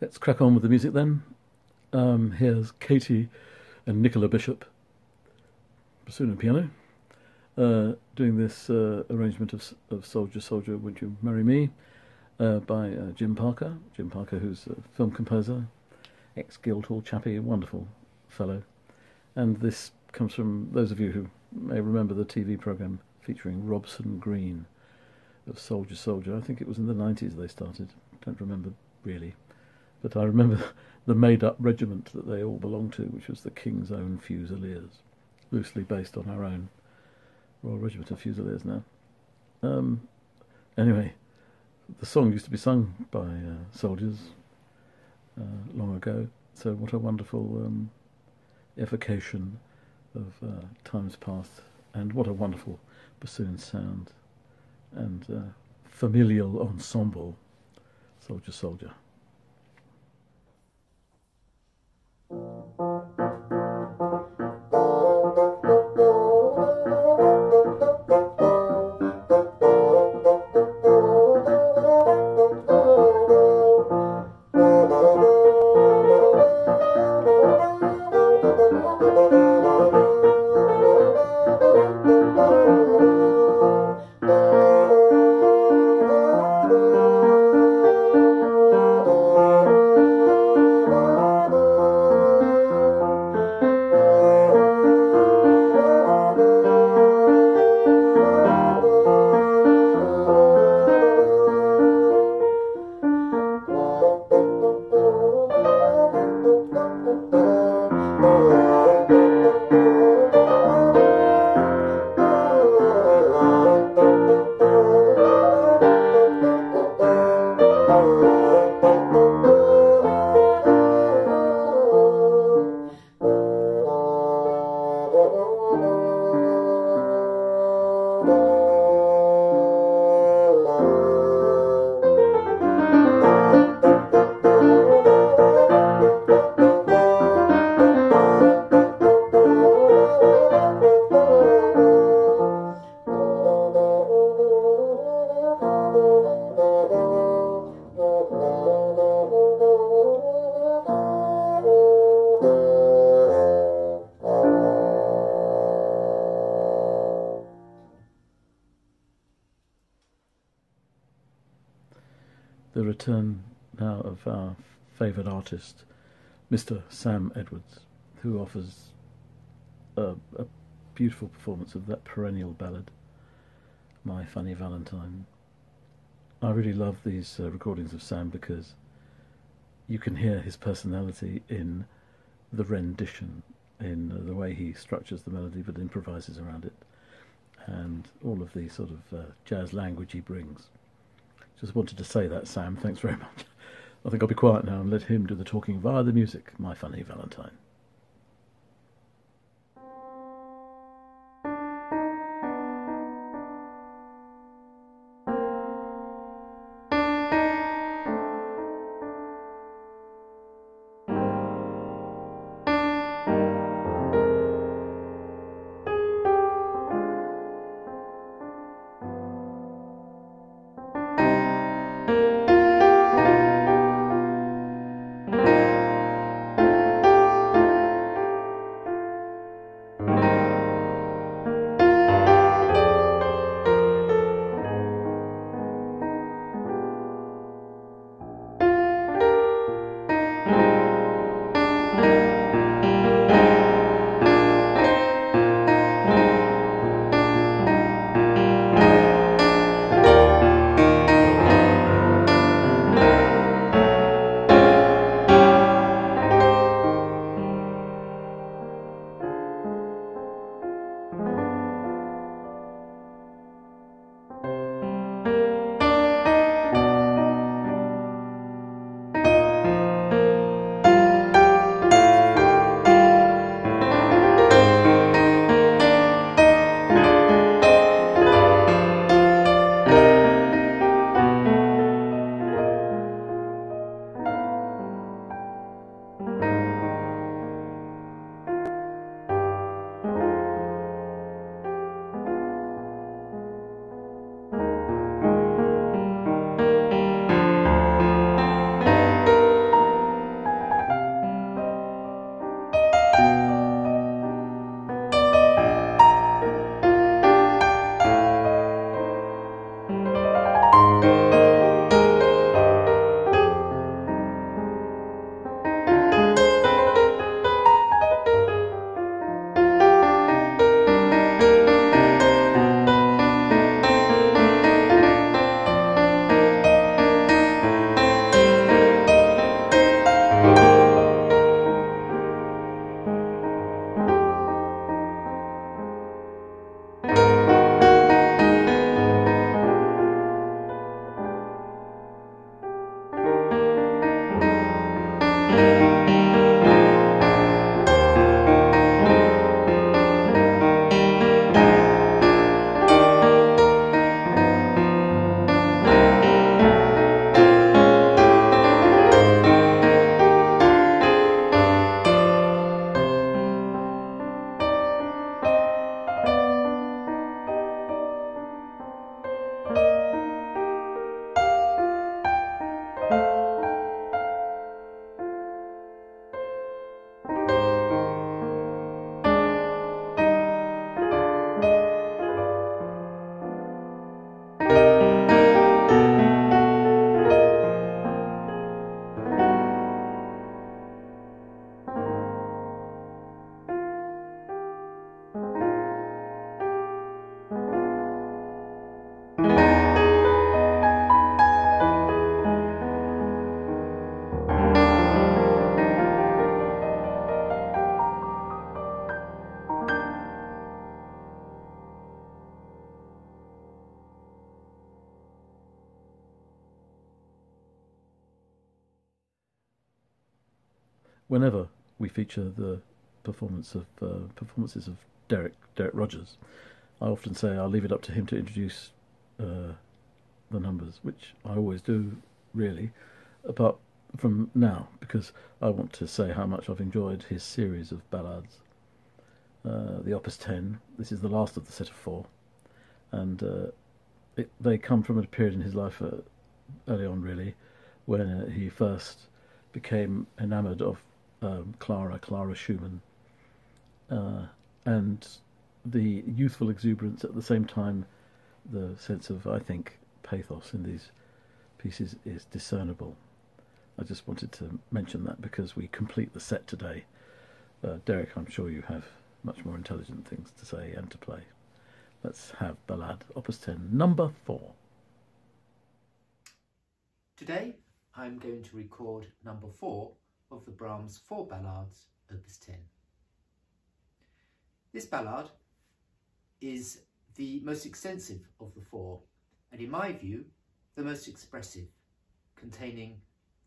Let's crack on with the music then. Here's Katie and Nicola Bishop, bassoon and piano, doing this arrangement of Soldier, Soldier, Would You Marry Me, by Jim Parker. Jim Parker, who's a film composer, ex-Guildhall chappie, a wonderful fellow. And this comes from those of you who may remember the TV programme featuring Robson Green of Soldier, Soldier. I think it was in the 90s they started. Don't remember really. But I remember the made-up regiment that they all belonged to, which was the King's Own Fusiliers, loosely based on our own Royal Regiment of Fusiliers now. Anyway, the song used to be sung by soldiers long ago, so what a wonderful evocation of times past, and what a wonderful bassoon sound and familial ensemble. Soldier, Soldier. the return now of our favoured artist, Mr. Sam Edwards, who offers a beautiful performance of that perennial ballad, My Funny Valentine. I really love these recordings of Sam because you can hear his personality in the rendition, in the way he structures the melody but improvises around it, and all of the sort of jazz language he brings. Just wanted to say that, Sam. Thanks very much. I think I'll be quiet now and let him do the talking via the music, My Funny Valentine. Whenever we feature the performances of Derek Rodgers, I often say I'll leave it up to him to introduce the numbers, which I always do, really, apart from now, because I want to say how much I've enjoyed his series of ballads. The Opus 10, this is the last of the set of 4, and they come from a period in his life early on, really, when he first became enamoured of Clara Schumann, and the youthful exuberance, at the same time the sense of, I think, pathos in these pieces is discernible. I just wanted to mention that because we complete the set today. Derek, I'm sure you have much more intelligent things to say and to play. Let's have Ballade, Opus 10, number 4. Today I'm going to record number 4 of the Brahms 4 Ballades, Opus 10. This ballade is the most extensive of the 4, and in my view, the most expressive, containing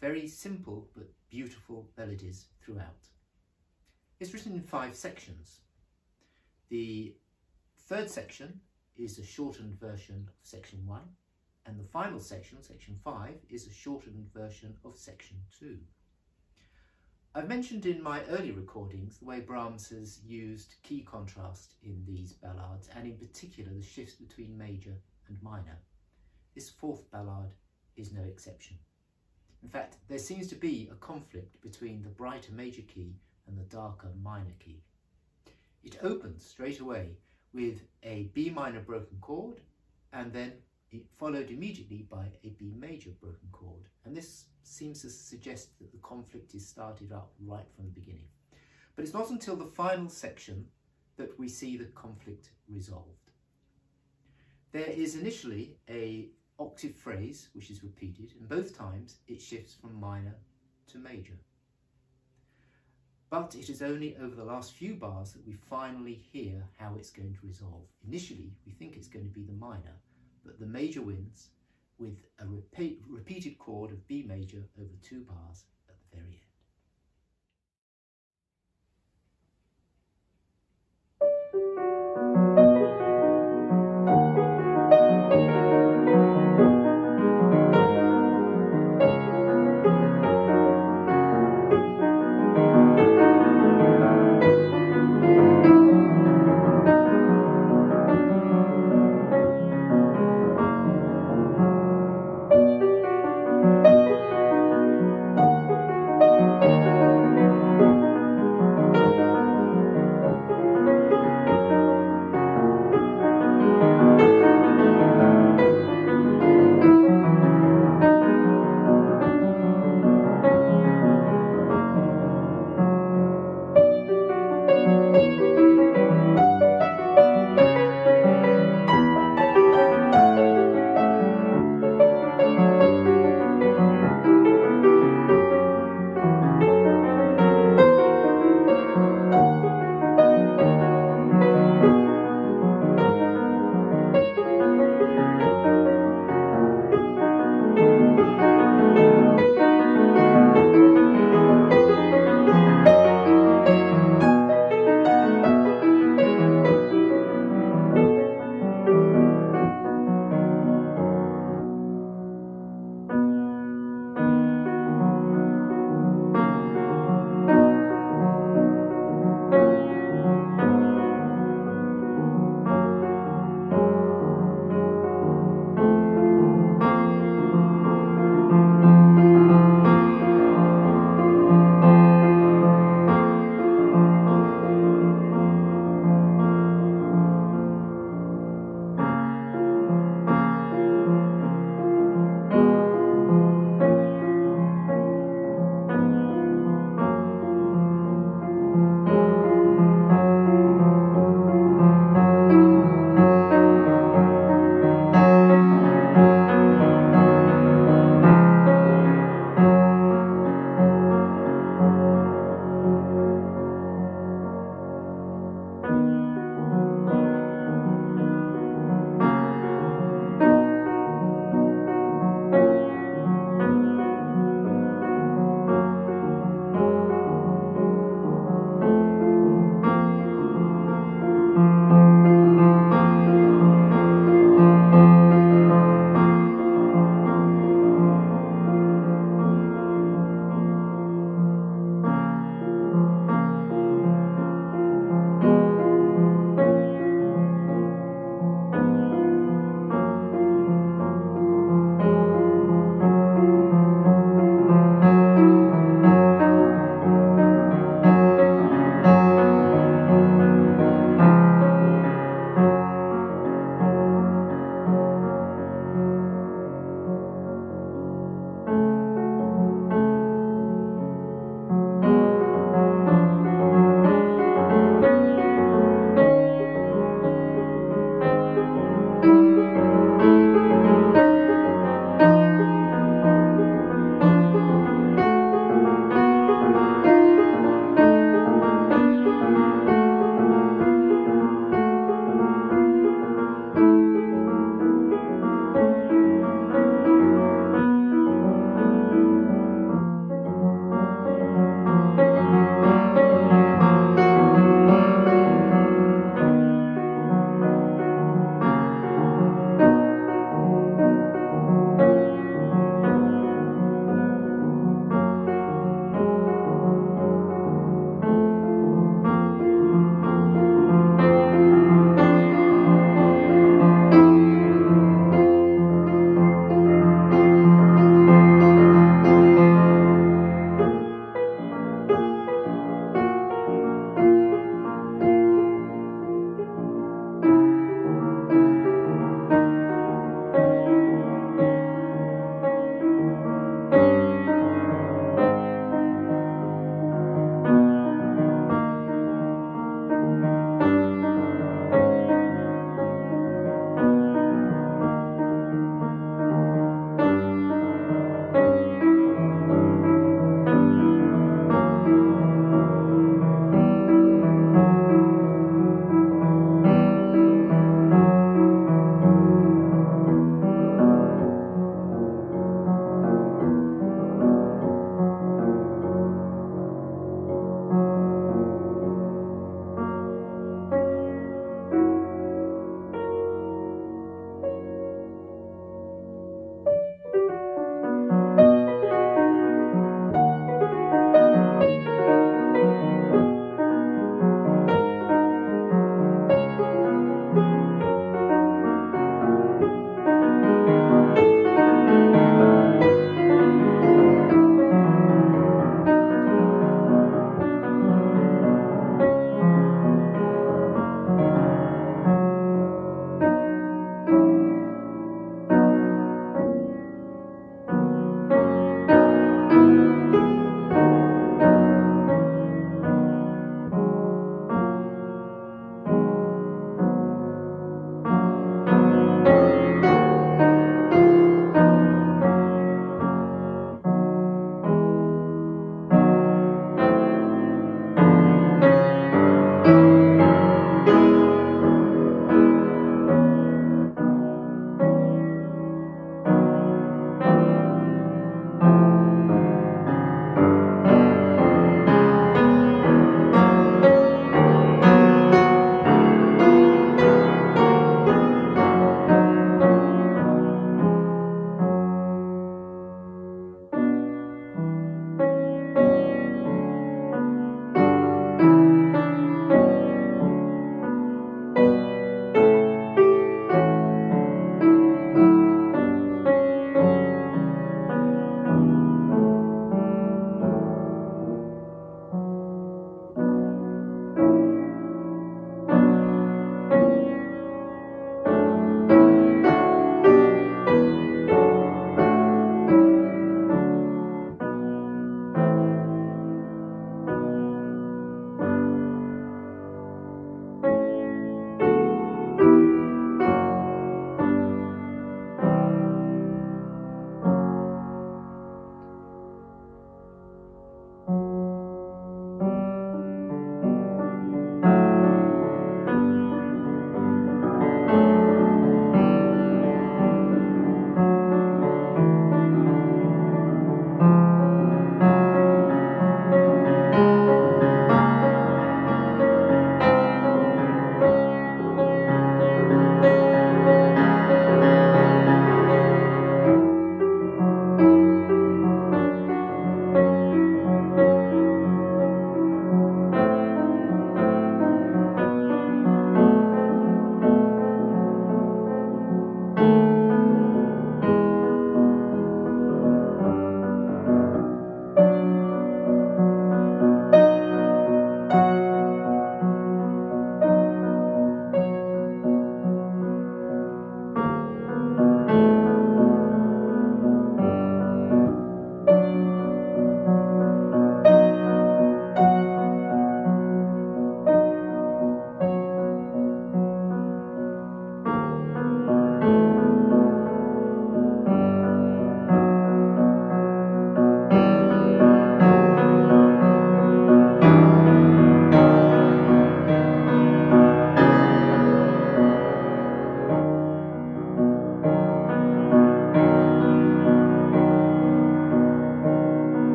very simple but beautiful melodies throughout. It's written in 5 sections. The third section is a shortened version of section 1, and the final section, section 5, is a shortened version of section 2. I've mentioned in my early recordings the way Brahms has used key contrast in these ballades, and in particular the shifts between major and minor. This 4th ballade is no exception. In fact, there seems to be a conflict between the brighter major key and the darker minor key. It opens straight away with a B minor broken chord, and then it followed immediately by a B major broken chord, and this seems to suggest that the conflict is started up right from the beginning. But it's not until the final section that we see the conflict resolved. There is initially a octave phrase which is repeated, and both times it shifts from minor to major. But it is only over the last few bars that we finally hear how it's going to resolve. Initially, we think it's going to be the minor, but the major wins with a repeated chord of B major over 2 bars at the very end.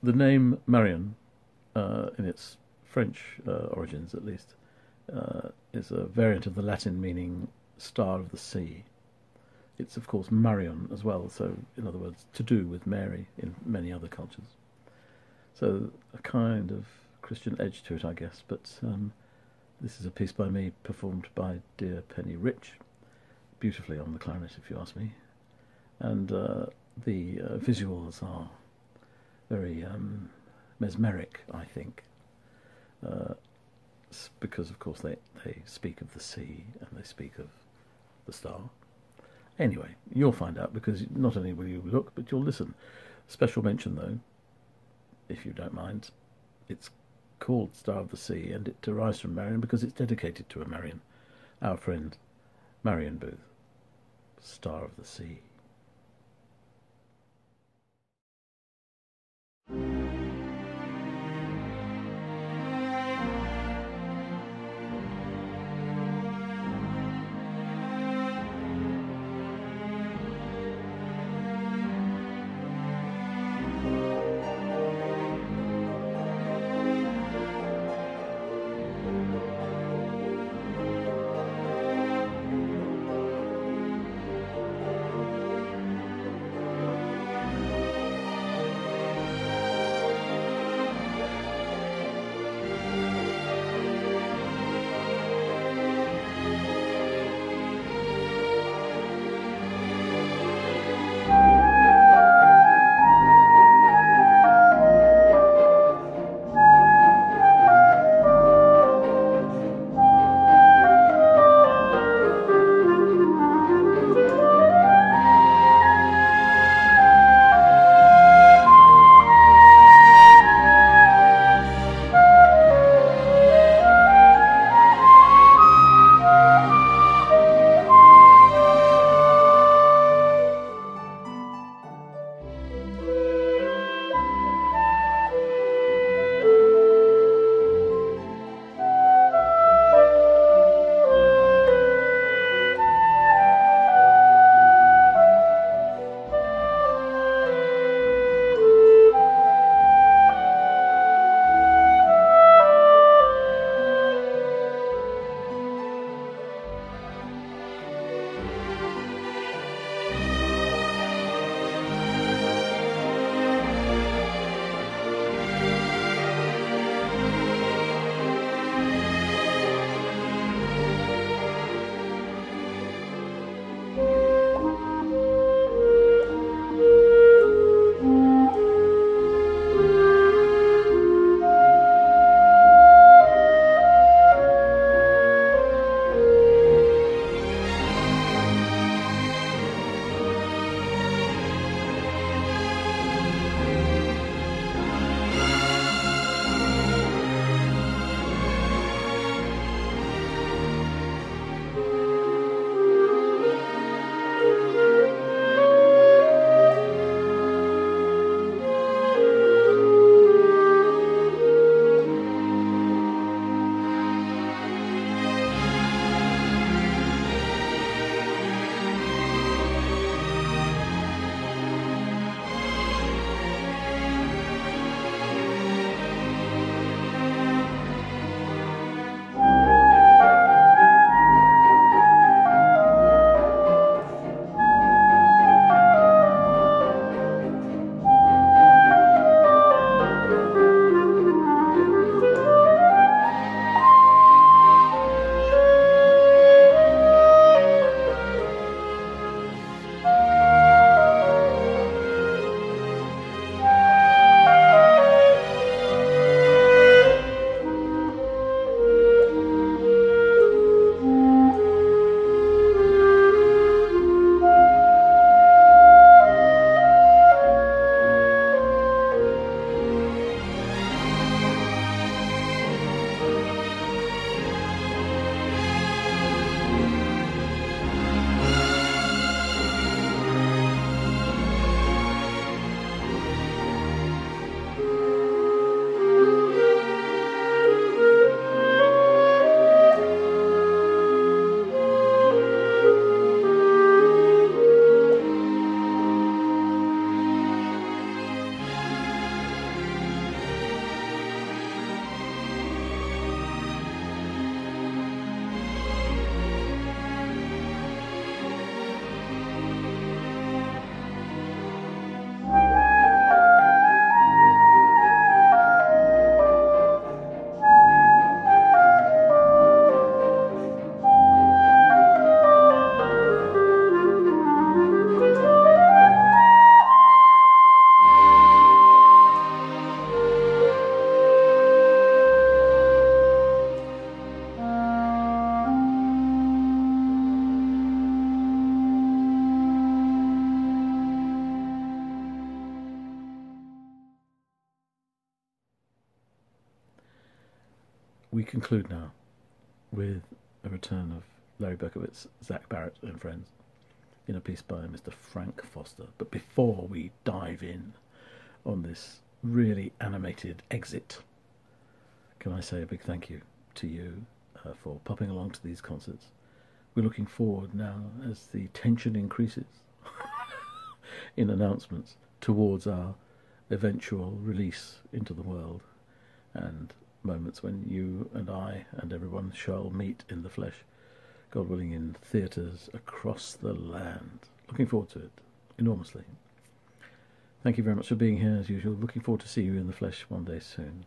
the name Marion, in its French origins at least, is a variant of the Latin meaning star of the sea. It's of course Marion as well, so in other words, to do with Mary in many other cultures. So a kind of Christian edge to it, I guess, but this is a piece by me performed by dear Penny Rich, beautifully on the clarinet if you ask me, and the visuals are very mesmeric, I think, because of course they speak of the sea and they speak of the star. Anyway, you'll find out, because not only will you look, but you'll listen. Special mention, though, if you don't mind, it's called Star of the Sea, and it derives from Marion because it's dedicated to a Marion, our friend Marion Booth, Star of the Sea. conclude now with a return of Larry Berkovitz, Zach Barrett and friends in a piece by Mr. Frank Foster. But before we dive in on this really animated exit, can I say a big thank you to you for popping along to these concerts. We're looking forward now, as the tension increases in announcements, towards our eventual release into the world, and moments when you and I and everyone shall meet in the flesh, God willing, in theatres across the land. Looking forward to it enormously. Thank you very much for being here as usual. Looking forward to see you in the flesh one day soon.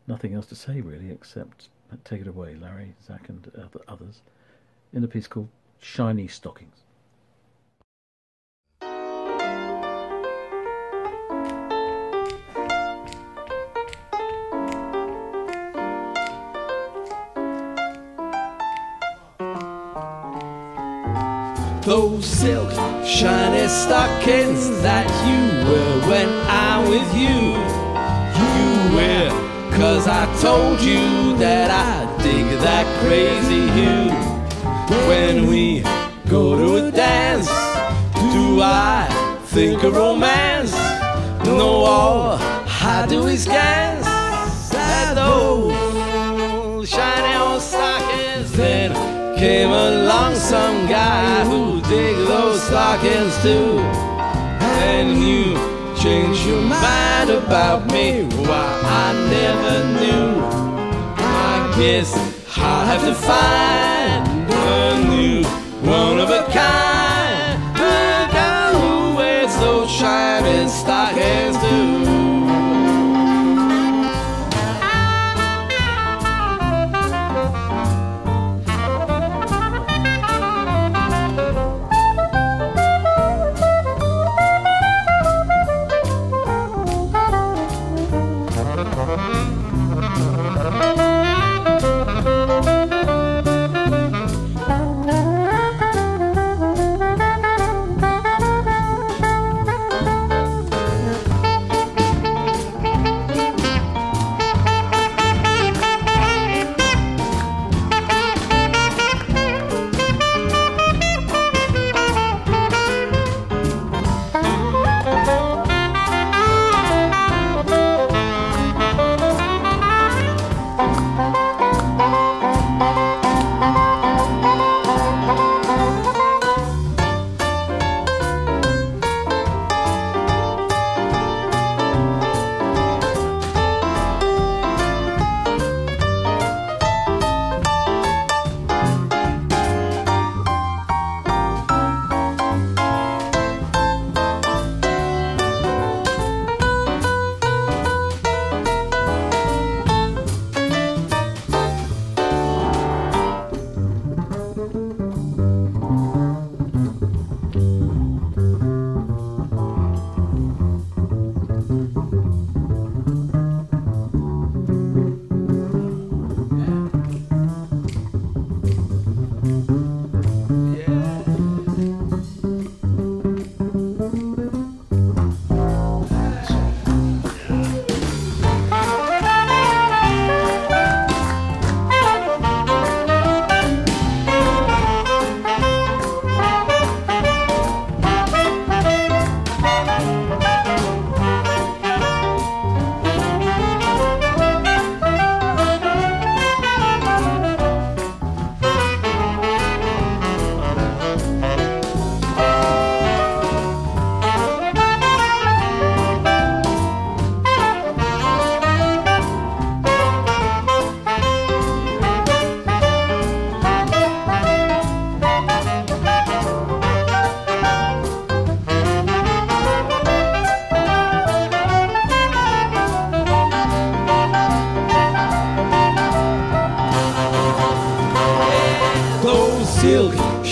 Nothing else to say really, except take it away, Larry, Zach and others, in a piece called Shiny Stockings. Those silk shiny stockings that you wear when I'm with you, you wear 'cause I told you that I dig that crazy hue. When we go to a dance, do I think of romance? No, all I do is glance at those shiny old stockings. Then came along some guy who dig those stockings too, and you changed your mind about me. Why, I never knew. I guess I'll have to find a new one of a kind, a guy who wears those shiny stockings too.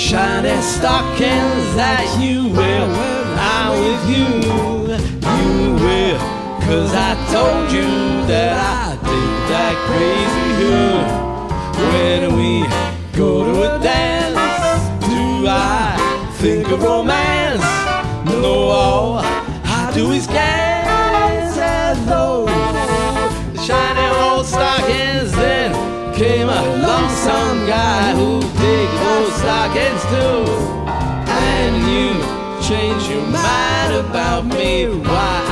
shiny stockings that you wear when I'm with you. You wear, 'cause I told you that I did that crazy hood. When we go to a dance, do I think of romance? No, all I do is glance at those shiny old stockings. came along some guy who digged those stockings too. And you changed your mind about me. Why?